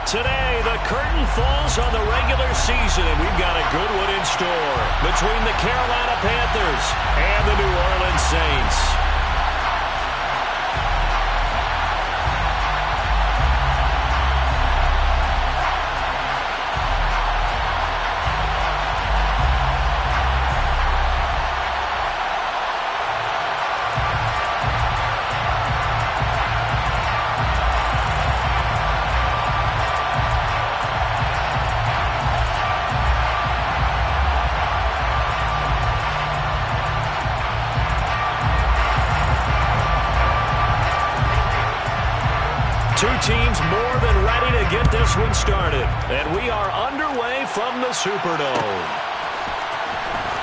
Today, the curtain falls on the regular season, and we've got a good one in store between the Carolina Panthers and the New Orleans Saints. Two teams more than ready to get this one started. And we are underway from the Superdome.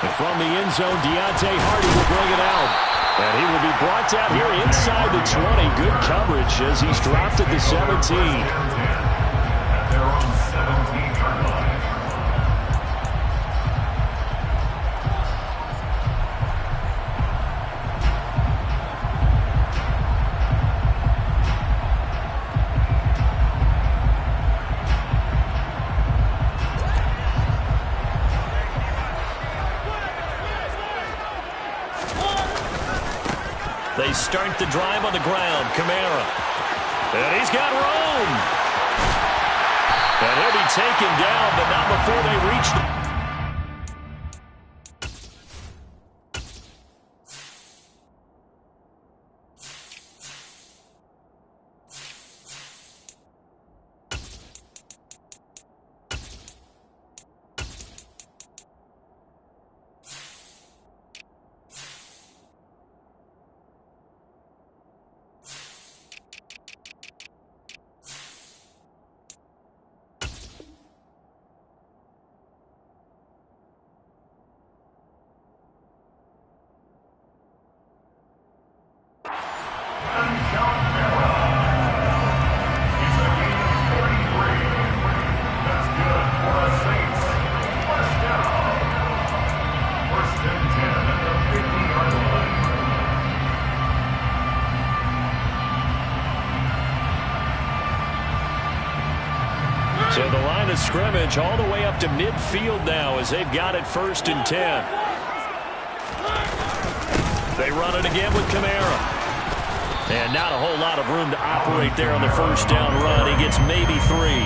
And from the end zone, Deontay Hardy will bring it out. And he will be brought down here inside the 20. Good coverage as he's dropped at the 17. They're on 17-yard line. They start the drive on the ground. Kamara. And he's got room. And he'll be taken down, but not before they reach the... So the line of scrimmage all the way up to midfield now as they've got it 1st and 10. They run it again with Kamara. And not a whole lot of room to operate there on the first down run. He gets maybe 3.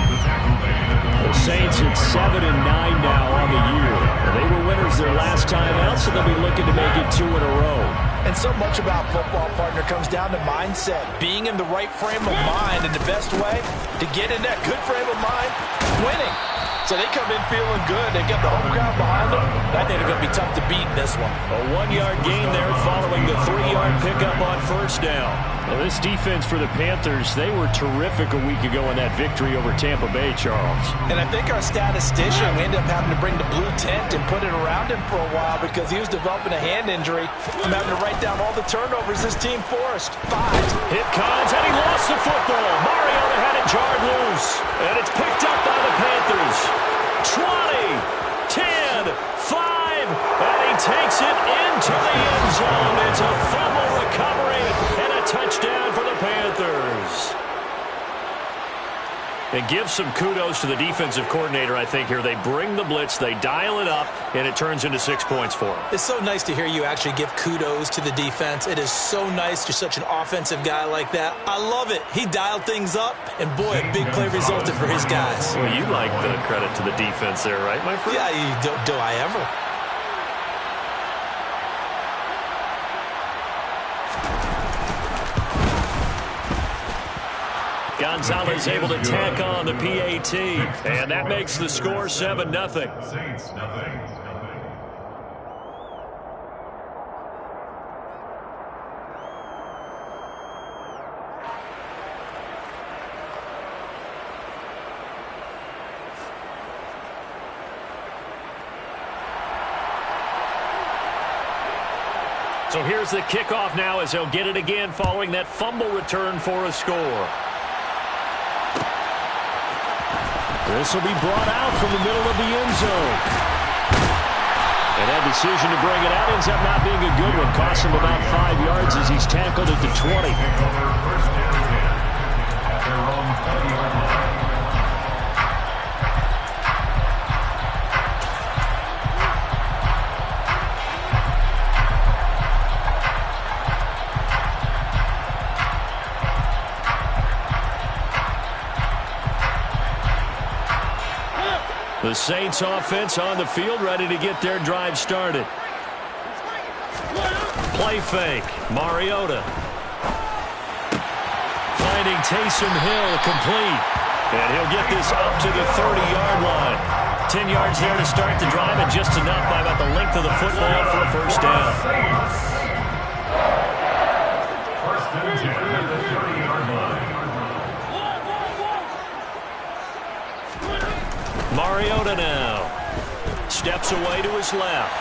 The Saints at 7 and 9 now on the year. They were winners their last time out, so they'll be looking to make it 2 in a row. And so much about football, partner, comes down to mindset. Being in the right frame of mind, and the best way to get in that good frame of mind, winning. So they come in feeling good. They got the home crowd behind them. I think they're going to be tough to beat in this one. A 1-yard gain there following the 3-yard pickup on first down. Well, this defense for the Panthers, they were terrific a week ago in that victory over Tampa Bay, Charles. And I think our statistician, we ended up having to bring the blue tent and put it around him for a while because he was developing a hand injury. I'm having to write down all the turnovers this team forced. 5. Here comes, and he lost the football. Mariota had it jarred loose, and it's picked up by the Panthers. 20, 10, 5, and he takes it into the end zone. It's a fumble recovery and a touchdown for the Panthers. And give some kudos to the defensive coordinator, I think, here. They bring the blitz, they dial it up, and it turns into 6 points for them. It's so nice to hear you actually give kudos to the defense. It is so nice. You're such an offensive guy like that. I love it. He dialed things up, and boy, a big play resulted for his guys. Well, you like the credit to the defense there, right, my friend? Yeah, do I ever? Gonzalez able to tack on the PAT, and that makes the score 7-0. Saints, nothing. So here's the kickoff now as they'll get it again following that fumble return for a score. This will be brought out from the middle of the end zone. And that decision to bring it out ends up not being a good one. Costs him about 5 yards as he's tackled at the 20. The Saints offense on the field, ready to get their drive started. Play fake. Mariota. Finding Taysom Hill, complete. And he'll get this up to the 30-yard line. 10 yards there to start the drive, and just enough by about the length of the football for a first down. First and 10 at the 30-yard line. Mariota now. Steps away to his left.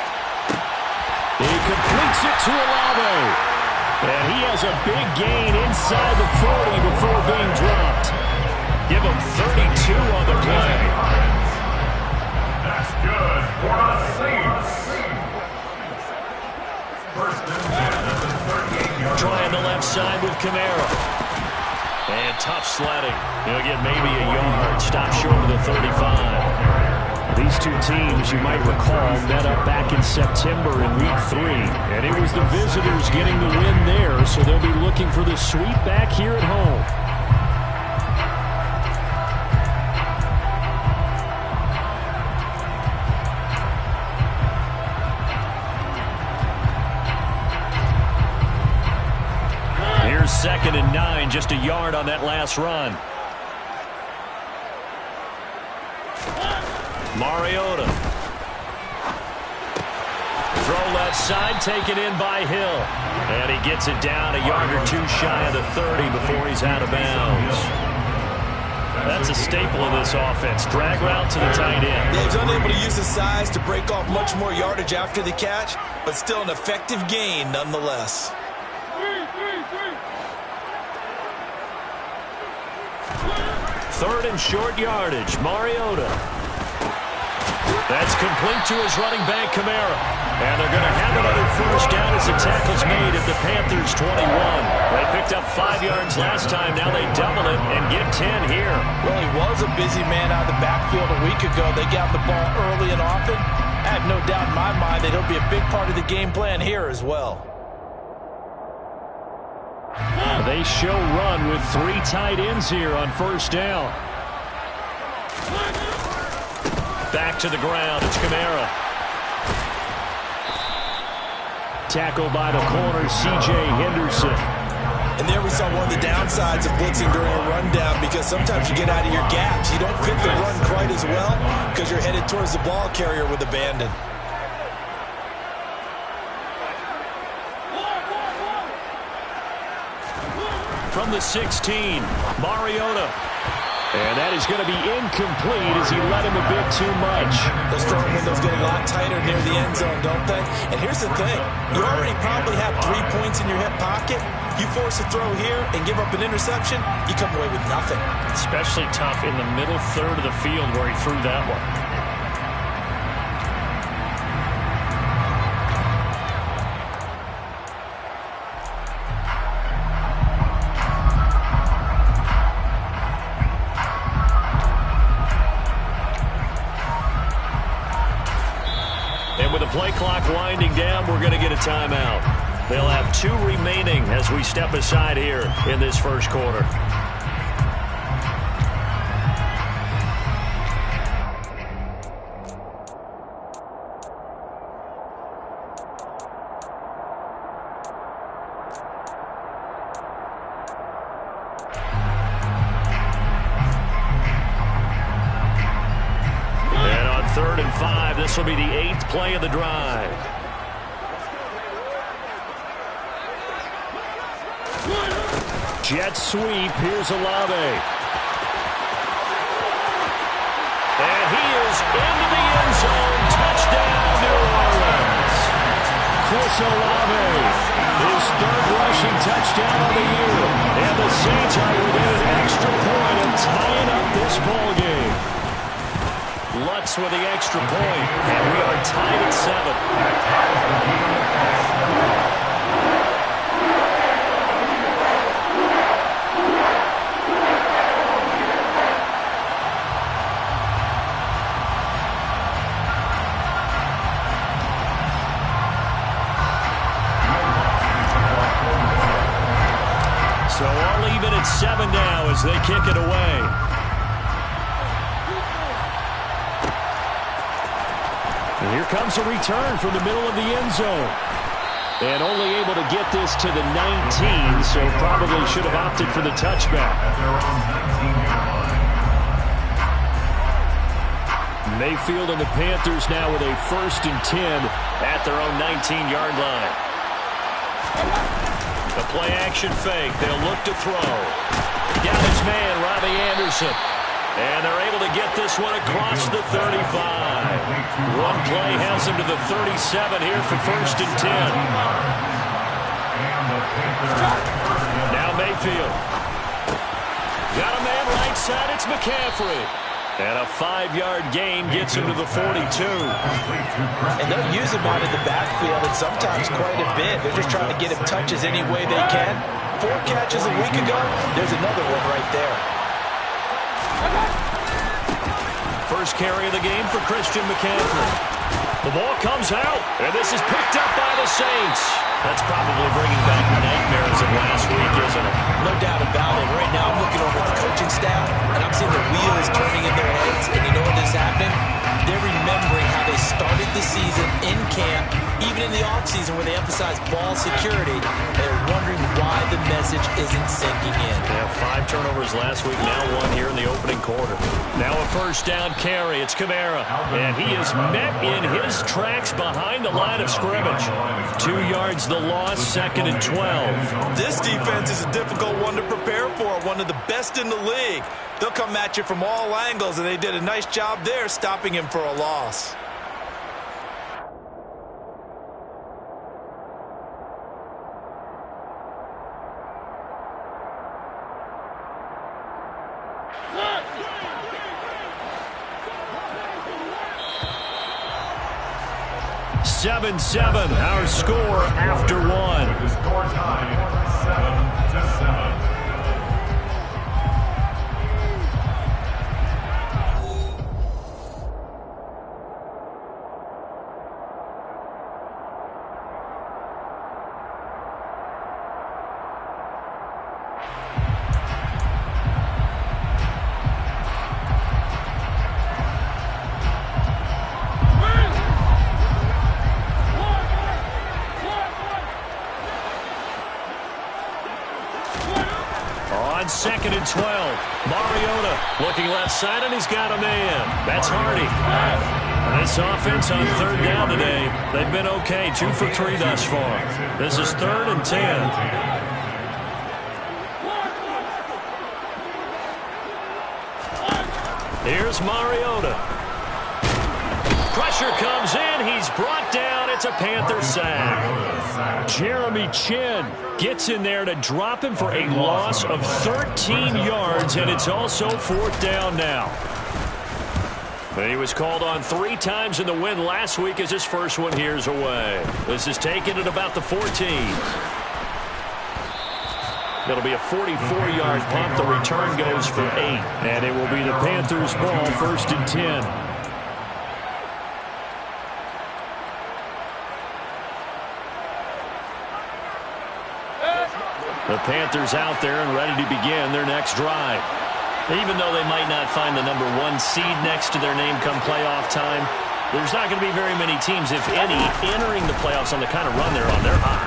He completes it to Olave. And he has a big gain inside the 40 before being dropped. Give him 32 on the play. That's good for the Saints. First and 10 at the 38-yard line. Trying the left side with Kamara. And tough sledding. He'll get maybe a yard. Stop short of the 35. These two teams, you might recall, met up back in September in Week 3. And it was the visitors getting the win there, so they'll be looking for the sweep back here at home. Here's 2nd and 9, just a yard on that last run. Mariota. Throw left side, taken in by Hill. And he gets it down a yard or two shy of the 30 before he's out of bounds. That's a staple of this offense. Drag route to the tight end. He's unable to use his size to break off much more yardage after the catch, but still an effective gain nonetheless. Third and short yardage. Mariota. That's complete to his running back, Kamara. And they're going to have another first down as the tackle's made at the Panthers' 21. They picked up 5 yards last time. Now they double it and get 10 here. Well, he was a busy man out of the backfield a week ago. They got the ball early and often. I have no doubt in my mind that he'll be a big part of the game plan here as well. They show run with 3 tight ends here on first down. Back to the ground. It's Kamara. Tackled by the corner, C.J. Henderson. And there we saw one of the downsides of blitzing during a rundown, because sometimes you get out of your gaps. You don't fit the run quite as well because you're headed towards the ball carrier with abandon. From the 16, Mariota. And that is going to be incomplete as he let him a bit too much. Those throwing windows get a lot tighter near the end zone, don't they? And here's the thing. You already probably have 3 points in your hip pocket. You force a throw here and give up an interception, you come away with nothing. Especially tough in the middle third of the field where he threw that one. Play clock winding down, we're going to get a timeout. They'll have 2 remaining as we step aside here in this first quarter. Third and 5. This will be the 8th play of the drive. Jet sweep. Here's Olave. And he is into the end zone. Touchdown, New Orleans. Chris Olave, his 3rd rushing touchdown of the year. And the Saints are within an extra point of tying up this ball game. Lutz with the extra point, and we are tied at 7. So all even at 7 now as they kick it away. And here comes a return from the middle of the end zone. And only able to get this to the 19, so probably should have opted for the touchback. Mayfield and the Panthers now with a 1st and 10 at their own 19-yard line. The play action fake. They'll look to throw. Got his man, Robbie Anderson. And they're able to get this one across the 35. One play has him to the 37 here for 1st and 10. Now Mayfield. Got a man right side. It's McCaffrey. And a 5-yard gain gets him to the 42. And they'll use him out in the backfield, and sometimes quite a bit. They're just trying to get him touches any way they can. 4 catches a week ago. There's another one right there. First carry of the game for Christian McCaffrey. The ball comes out, and this is picked up by the Saints. That's probably bringing back nightmares of last week, isn't it? No doubt about it. Right now, I'm looking over at the coaching staff, and I'm seeing the wheels turning in their heads. And you know what is happening? They're remembering how they started the season in camp, even in the offseason where they emphasized ball security. They're wondering why the message isn't sinking in. They have 5 turnovers last week, now 1 here in the opening quarter. Now a 1st down carry. It's Kamara, and he is met in his tracks behind the line of scrimmage. 2 yards the loss, 2nd and 12. This defense is a difficult one to prepare for, one of the best in the league. They'll come at you from all angles, and they did a nice job there stopping him for a loss. Seven, our score after 1. The score tied 7-7. On 2nd and 12, Mariota looking left side, and he's got a man. That's Hardy. This offense on 3rd down today, they've been okay, 2 for 3 thus far. This is 3rd and 10. Here's Mariota. Pressure comes in. He's brought down. It's a Panther sack. Jeremy Chin gets in there to drop him for a loss of 13 yards, and it's also 4th down now. He was called on 3 times in the win last week as his first one here's away. This is taken at about the 14. It'll be a 44-yard pump. The return goes for 8. And it will be the Panthers' ball, 1st and 10. The Panthers out there and ready to begin their next drive. Even though they might not find the number 1 seed next to their name come playoff time, there's not going to be very many teams, if any, entering the playoffs on the kind of run they're on. They're hot.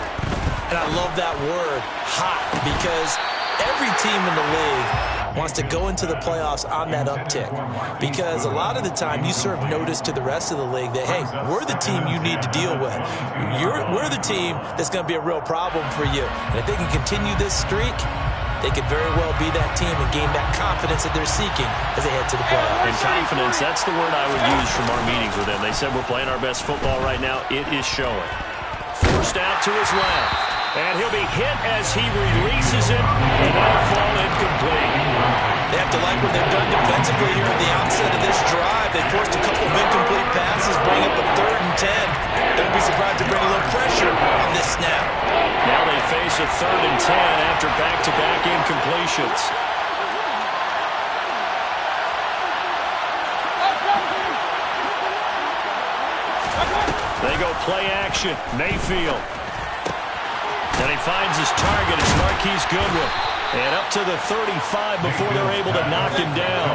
And I love that word, hot, because every team in the league wants to go into the playoffs on that uptick. Because a lot of the time you serve notice to the rest of the league that, hey, we're the team you need to deal with. We're the team that's going to be a real problem for you. And if they can continue this streak, they could very well be that team and gain that confidence that they're seeking as they head to the playoffs. And confidence, that's the word I would use from our meetings with them. They said we're playing our best football right now. It is showing. Forced out to his left. And he'll be hit as he releases it, and that'll fall incomplete. They have to like what they've done defensively here at the outset of this drive. They forced a couple of incomplete passes, bring up a 3rd and 10. Don't be surprised to bring a little pressure on this snap. Now they face a 3rd and 10 after back-to-back incompletions. They go play action. Mayfield. And he finds his target. It's Marquise Goodwin. And up to the 35 before they're able to knock him down.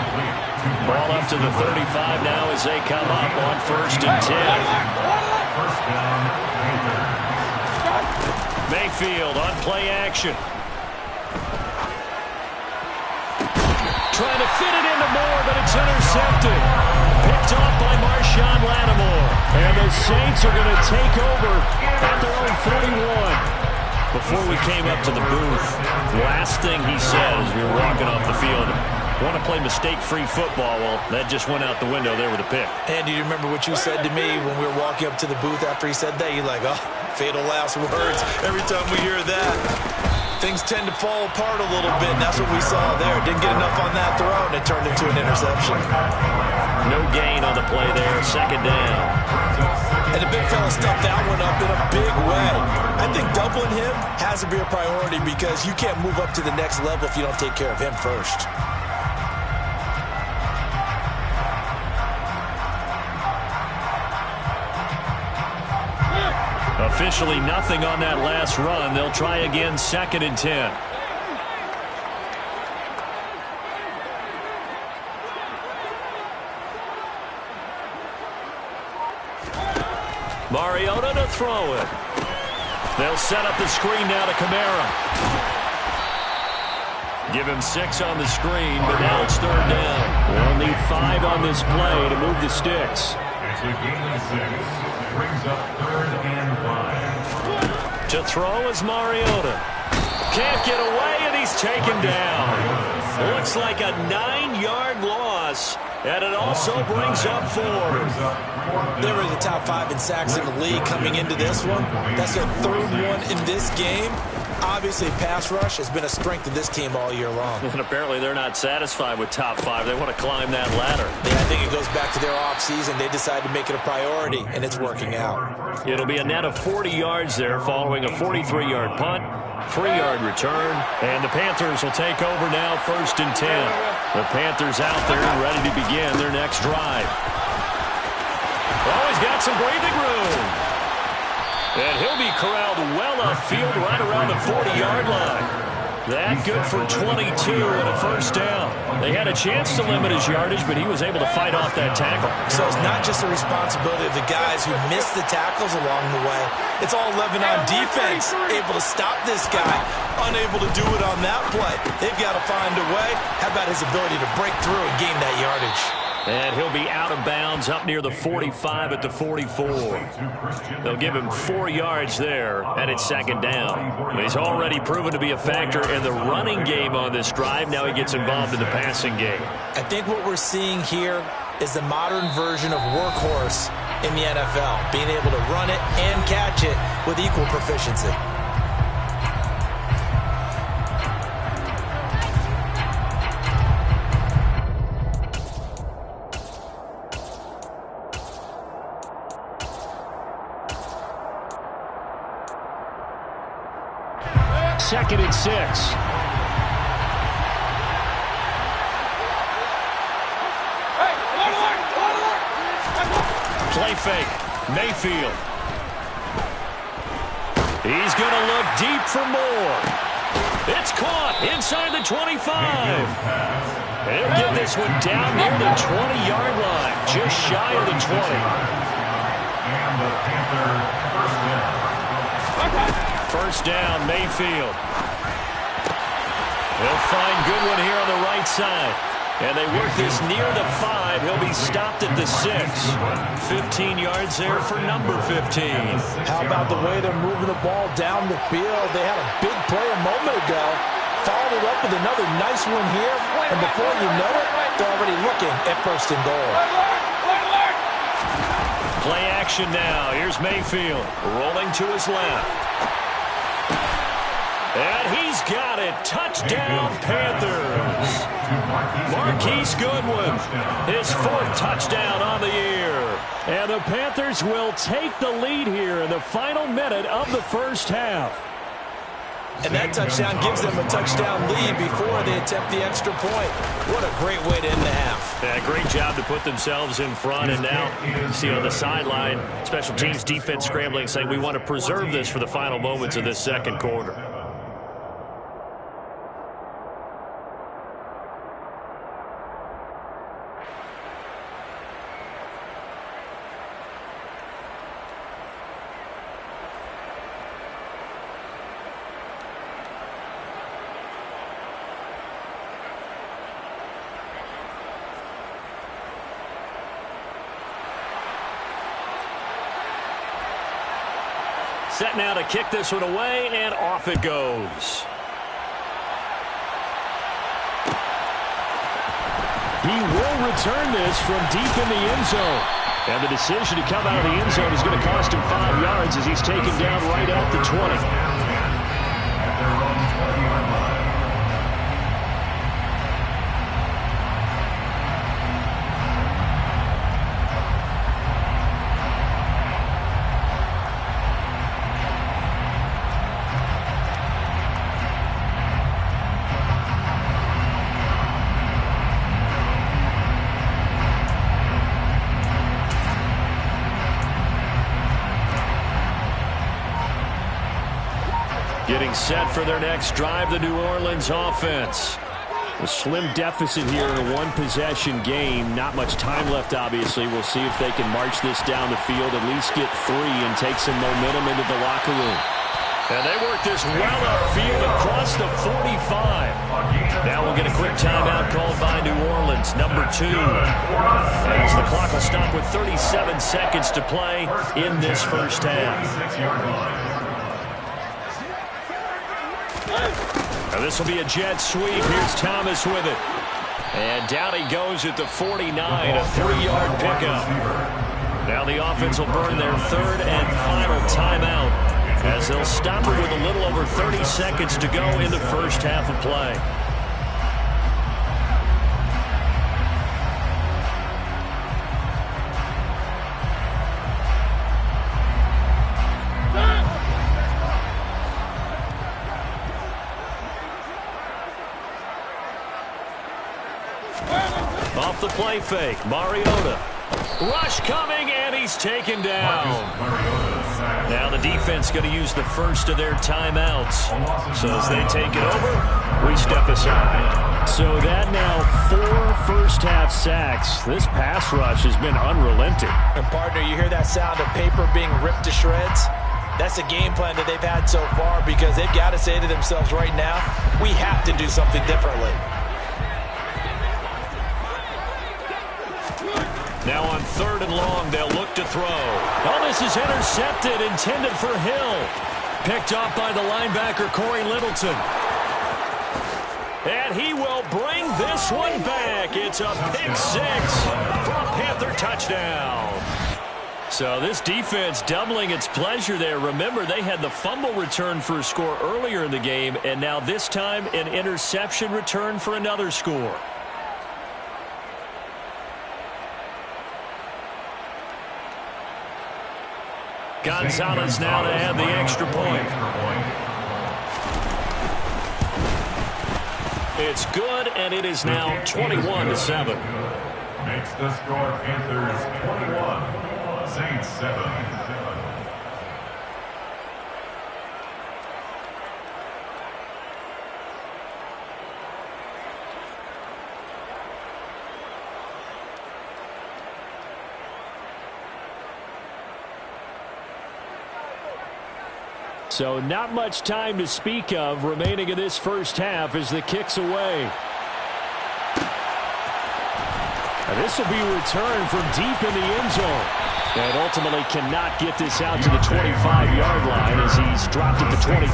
Ball up to the 35 now as they come up on 1st and 10. First down, Panthers. Mayfield on play action. Trying to fit it into Moore, but it's intercepted. Picked off by Marshawn Lattimore. And the Saints are going to take over at their own 41. Before we came up to the booth, last thing he said as we were walking off the field, want to play mistake-free football. Well, that just went out the window there with a pick. And do you remember what you said to me when we were walking up to the booth after he said that? You're like, oh, fatal last words. Every time we hear that, things tend to fall apart a little bit, and that's what we saw there. Didn't get enough on that throw, and it turned into an interception. No gain on the play there, 2nd down. And the big fella stuffed that one up in a big way. I think doubling him has to be a priority because you can't move up to the next level if you don't take care of him first. Officially nothing on that last run. They'll try again, 2nd and 10. Mariota to throw it. They'll set up the screen now to Kamara. Give him 6 on the screen, but now it's 3rd down. We'll need 5 on this play to move the sticks. It's a gain of 6. Brings up 3rd and 5. To throw is Mariota. Can't get away, and he's taken down. Looks like a 9-yard loss, and it also brings up 4. They were in the top 5 in sacks in the league coming into this one. That's their 3rd one in this game. Obviously, pass rush has been a strength of this team all year long. And apparently they're not satisfied with top 5. They want to climb that ladder. Yeah, I think it goes back to their offseason. They decided to make it a priority, and it's working out. It'll be a net of 40 yards there following a 43-yard punt, 3-yard return, and the Panthers will take over now 1st and 10. The Panthers out there ready to begin their next drive. Oh, he's got some breathing room. And he'll be corralled well upfield right around the 40-yard line. That good for 22 and a 1st down. They had a chance to limit his yardage, but he was able to fight off that tackle. So it's not just the responsibility of the guys who missed the tackles along the way. It's all 11 on defense, able to stop this guy, unable to do it on that play. They've got to find a way. How about his ability to break through and gain that yardage? And he'll be out of bounds up near the 45 at the 44. They'll give him 4 yards there, and it's 2nd down. He's already proven to be a factor in the running game on this drive. Now he gets involved in the passing game. I think what we're seeing here is the modern version of workhorse in the NFL, being able to run it and catch it with equal proficiency. Second and 6. Play fake. Mayfield. He's going to look deep for more. It's caught inside the 25. He'll get this one down near the 20-yard line, just shy of the 20. And the Panther 1st down. 1st down, Mayfield. He'll find Goodwin here on the right side. And they work this near the 5. He'll be stopped at the 6. 15 yards there for number 15. How about the way they're moving the ball down the field? They had a big play a moment ago. Followed it up with another nice one here. And before you know it, they're already looking at 1st and goal. Play action now. Here's Mayfield rolling to his left. And he's got it. Touchdown, Panthers. Marquise Goodwin, his 4th touchdown on the year. And the Panthers will take the lead here in the final minute of the 1st half. And that touchdown gives them a touchdown lead before they attempt the extra point. What a great way to end the half. Yeah, great job to put themselves in front. And now, you see on the sideline, special teams defense scrambling, saying we want to preserve this for the final moments of this 2nd quarter. Set now to kick this one away, and off it goes. He will return this from deep in the end zone. And the decision to come out of the end zone is going to cost him 5 yards as he's taken down right at the 20. Getting set for their next drive, the New Orleans offense. A slim deficit here in a one-possession game. Not much time left, obviously. We'll see if they can march this down the field, at least get 3, and take some momentum into the locker room. And they work this well upfield across the 45. Now we'll get a quick timeout called by New Orleans, number 2. As the clock will stop with 37 seconds to play in this first half. Now this will be a jet sweep. Here's Thomas with it. And down he goes at the 49, a 3-yard pickup. Now the offense will burn their 3rd and final timeout as they'll stop it with a little over 30 seconds to go in the first half of play. Off the play fake, Mariota. Rush coming, and he's taken down. Now the defense going to use the first of their timeouts. So as they take it over, we step aside. So that now 4 first-half sacks. This pass rush has been unrelenting. And partner, you hear that sound of paper being ripped to shreds? That's the game plan that they've had so far because they've got to say to themselves right now, we have to do something differently. Now on 3rd and long, they'll look to throw. Oh, this is intercepted, intended for Hill. Picked off by the linebacker, Corey Littleton. And he will bring this one back. It's a pick 6 for a Panther touchdown. So this defense doubling its pleasure there. Remember, they had the fumble return for a score earlier in the game, and now this time an interception return for another score. Gonzalez now to add the extra point. It's good, and it is now 21-7. Makes the score Panthers 21, Saints 7. So not much time to speak of remaining in this first half as the kick's away. And this will be returned from deep in the end zone. And ultimately cannot get this out to the 25-yard line as he's dropped at the 23.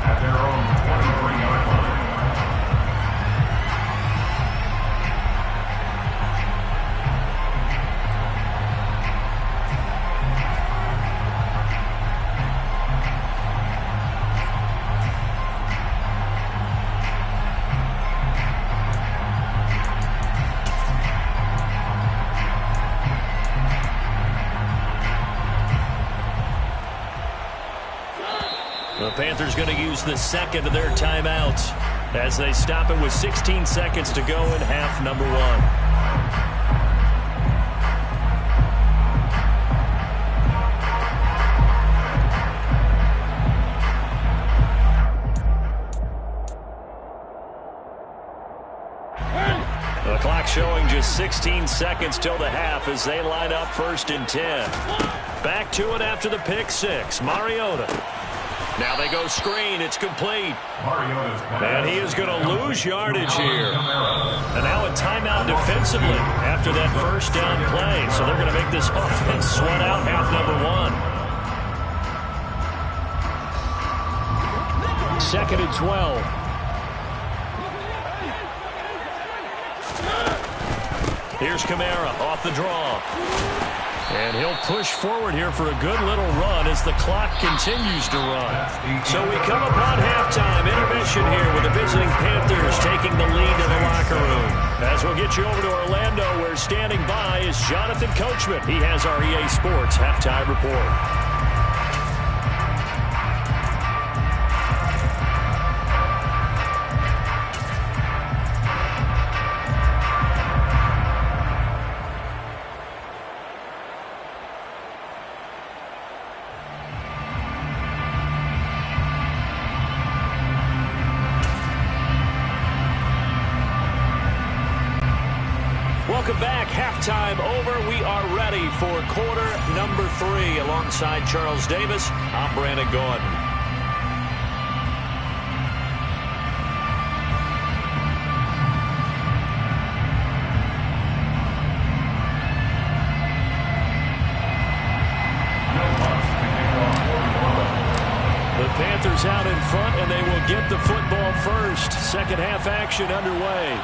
At their own 23-yard line. The Panthers going to use the second of their timeouts as they stop it with 16 seconds to go in half number 1. The clock showing just 16 seconds till the half as they line up 1st and 10. Back to it after the pick 6. Mariota. Now they go screen. It's complete. And he is going to lose yardage here. And now a timeout defensively after that first down play. So they're going to make this offense sweat out half number 1. 2nd and 12. Here's Kamara off the draw. And he'll push forward here for a good little run as the clock continues to run. So we come upon halftime intermission here with the visiting Panthers taking the lead to the locker room. As we'll get you over to Orlando, where standing by is Jonathan Coachman. He has our EA Sports halftime report. Welcome back. Halftime over. We are ready for quarter number 3. Alongside Charles Davis, I'm Brandon Gordon. The Panthers out in front, and they will get the football first. Second half action underway.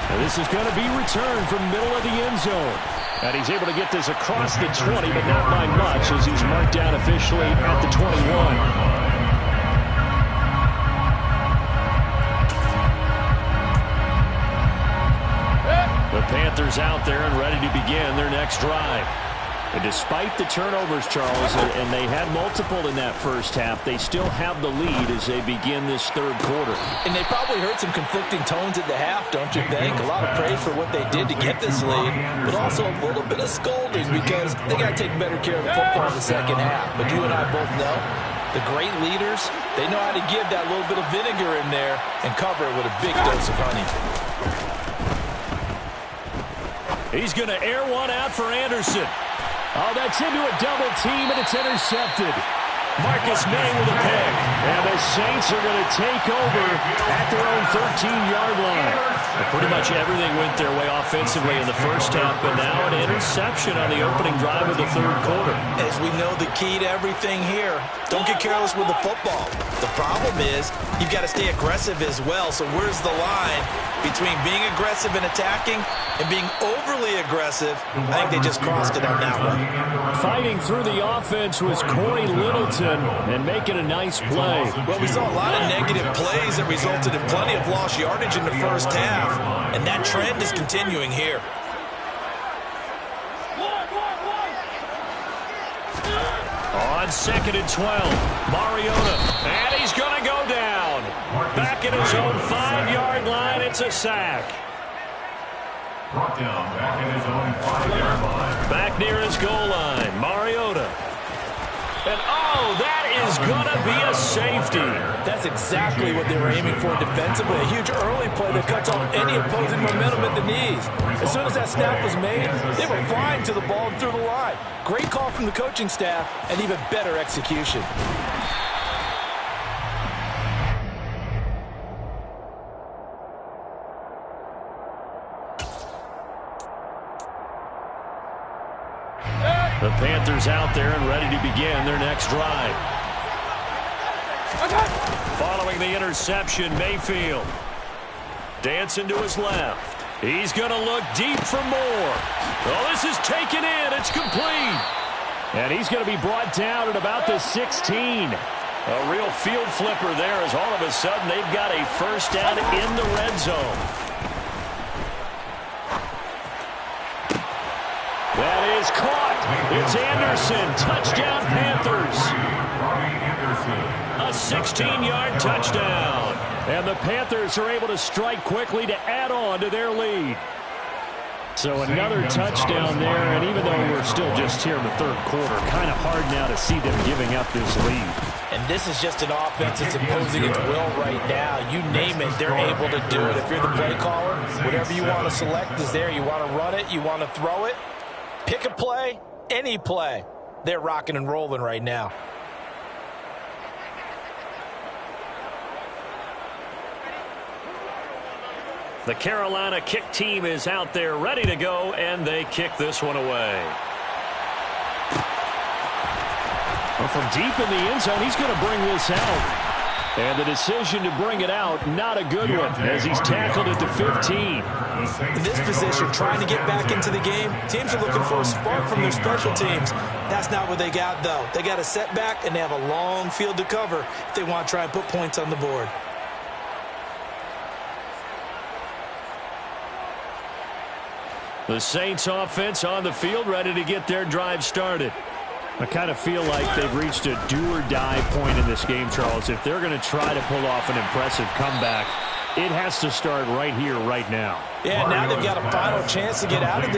And this is going to be returned from middle of the end zone. And he's able to get this across the 20, but not by much, as he's marked down officially at the 21. The Panthers out there and ready to begin their next drive. And despite the turnovers, Charles, and they had multiple in that first half, they still have the lead as they begin this third quarter. And they probably heard some conflicting tones at the half, don't you think? A lot of praise for what they did to get this lead, but also a little bit of scolding because they got to take better care of the football in the second half. But you and I both know the great leaders, they know how to give that little bit of vinegar in there and cover it with a big dose of honey. He's going to air one out for Anderson. Oh, that's into a double team, and it's intercepted. Marcus May with a pick. And the Saints are going to take over at their own 13-yard line. Well, pretty much everything went their way offensively in the first half, but now an interception on the opening drive of the third quarter. As we know, the key to everything here, don't get careless with the football. The problem is you've got to stay aggressive as well. So where's the line between being aggressive and attacking and being overly aggressive? I think they just crossed it on that one. Fighting through the offense was Corey Littleton and making a nice play. Well, we saw a lot of negative plays that resulted in plenty of lost yardage in the first half, and that trend is continuing here. On 2nd and 12, Mariota, and he's going to go down. Back at his own 5-yard line, it's a sack. Brought down back at his own 5-yard line. Back near his goal line, Mariota. And, oh, that is going to be a safety. That's exactly what they were aiming for defensively. A huge early play that cuts off any opposing momentum at the knees. As soon as that snap was made, they were flying to the ball and through the line. Great call from the coaching staff and even better execution. The Panthers out there and ready to begin their next drive. Following the interception, Mayfield. Dancing to his left. He's going to look deep for more. Oh, this is taken in. It's complete. And he's going to be brought down at about the 16. A real field flipper there as all of a sudden they've got a first down in the red zone. That is caught. It's Anderson. Touchdown, Panthers. A 16-yard touchdown. And the Panthers are able to strike quickly to add on to their lead. So another touchdown there, and even though we're still just here in the third quarter, kind of hard now to see them giving up this lead. And this is just an offense that's imposing its will right now. You name it, they're able to do it. If you're the play caller, whatever you want to select is there. You want to run it, you want to throw it. Pick a play, any play. They're rocking and rolling right now. The Carolina kick team is out there ready to go, and they kick this one away. Well, from deep in the end zone, he's going to bring this out. And the decision to bring it out, not a good one, as he's tackled at the 15. In this position, trying to get back into the game, teams are looking for a spark from their special teams. That's not what they got, though. They got a setback, and they have a long field to cover if they want to try and put points on the board. The Saints offense on the field, ready to get their drive started. I kind of feel like they've reached a do-or-die point in this game, Charles. If they're going to try to pull off an impressive comeback, it has to start right here, right now. Yeah, now they've got a final chance to get out of this.